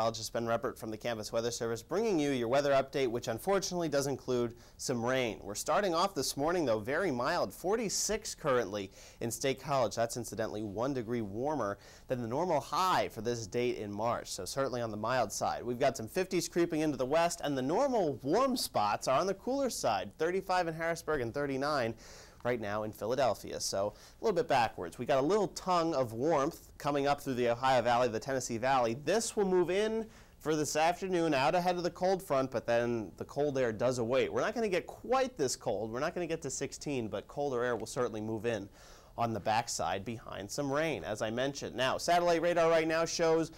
Meteorologist Ben Reppert from the Campus Weather Service bringing you your weather update, which unfortunately does include some rain. We're starting off this morning, though, very mild, 46 currently in State College. That's incidentally 1 degree warmer than the normal high for this date in March, so certainly on the mild side. We've got some 50s creeping into the west, and the normal warm spots are on the cooler side, 35 in Harrisburg and 39 right now in Philadelphia, so a little bit backwards. We got a little tongue of warmth coming up through the Ohio Valley, the Tennessee Valley. This will move in for this afternoon out ahead of the cold front, but then the cold air does await. We're not going to get quite this cold. We're not going to get to 16, but colder air will certainly move in on the backside behind some rain, as I mentioned. Now, satellite radar right now shows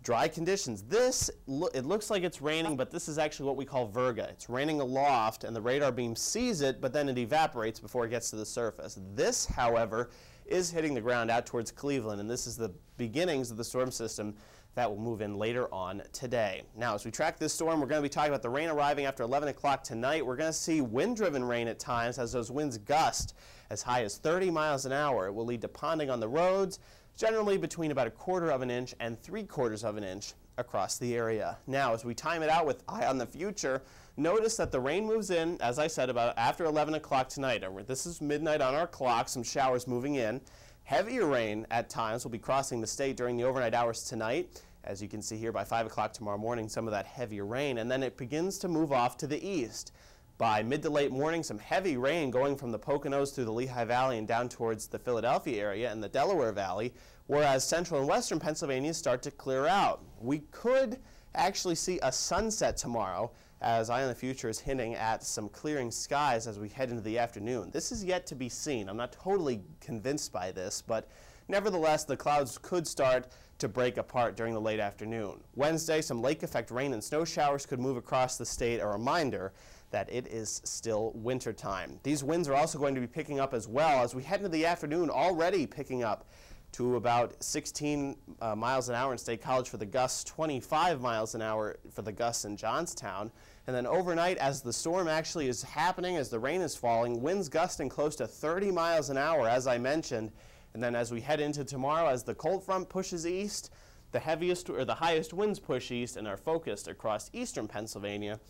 dry conditions. It looks like it's raining, but this is actually what we call virga. It's raining aloft, and the radar beam sees it, but then it evaporates before it gets to the surface. This, however, is hitting the ground out towards Cleveland, and this is the beginnings of the storm system that will move in later on today. Now, as we track this storm, we're going to be talking about the rain arriving after 11 o'clock tonight. We're going to see wind-driven rain at times as those winds gust as high as 30 miles an hour. It will lead to ponding on the roads, generally between about 1/4 of an inch and 3/4 of an inch across the area. Now, as we time it out with eye on the future, notice that the rain moves in, as I said, about after 11 o'clock tonight. This is midnight on our clock, some showers moving in. Heavier rain at times will be crossing the state during the overnight hours tonight. As you can see here, by 5 o'clock tomorrow morning, some of that heavier rain, and then it begins to move off to the east. By mid to late morning, some heavy rain going from the Poconos through the Lehigh Valley and down towards the Philadelphia area and the Delaware Valley, whereas central and western Pennsylvania start to clear out. We could actually see a sunset tomorrow, as Eye on the Future is hinting at some clearing skies as we head into the afternoon. This is yet to be seen. I'm not totally convinced by this, but nevertheless, the clouds could start to break apart during the late afternoon. Wednesday, some lake effect rain and snow showers could move across the state, a reminder that it is still wintertime. These winds are also going to be picking up as well as we head into the afternoon, already picking up to about 16 miles an hour in State College for the gusts, 25 miles an hour for the gusts in Johnstown. And then overnight, as the storm actually is happening, as the rain is falling, winds gusting close to 30 miles an hour, as I mentioned. And then as we head into tomorrow, as the cold front pushes east, the heaviest or the highest winds push east and are focused across eastern Pennsylvania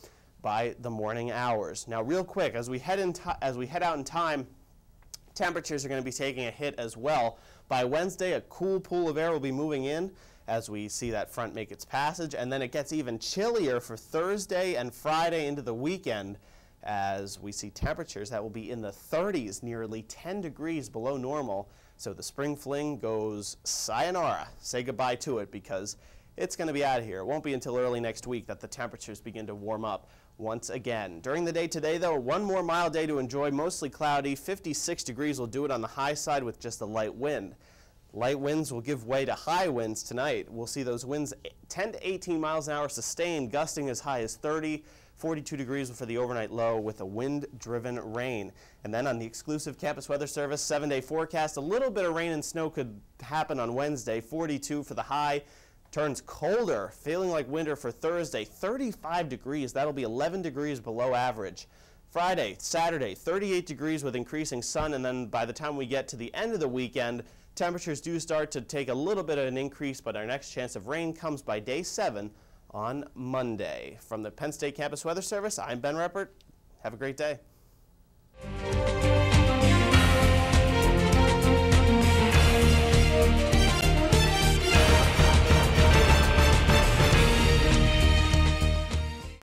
by the morning hours. Now, real quick, as we head out in time, temperatures are going to be taking a hit as well. By Wednesday, a cool pool of air will be moving in as we see that front make its passage, and then it gets even chillier for Thursday and Friday into the weekend as we see temperatures that will be in the 30s, nearly 10 degrees below normal. So the spring fling goes sayonara. Say goodbye to it because it's going to be out of here. It won't be until early next week that the temperatures begin to warm up once again. During the day today, though, one more mild day to enjoy, mostly cloudy. 56 degrees will do it on the high side with just a light wind. Light winds will give way to high winds tonight. We'll see those winds 10 to 18 miles an hour sustained, gusting as high as 30, 42 degrees for the overnight low with a wind-driven rain. And then on the exclusive Campus Weather Service 7-day forecast, a little bit of rain and snow could happen on Wednesday, 42 for the high. Turns colder, feeling like winter for Thursday, 35 degrees. That'll be 11 degrees below average. Friday, Saturday, 38 degrees with increasing sun, and then by the time we get to the end of the weekend, temperatures do start to take a little bit of an increase, but our next chance of rain comes by day 7 on Monday. From the Penn State Campus Weather Service, I'm Ben Reppert. Have a great day.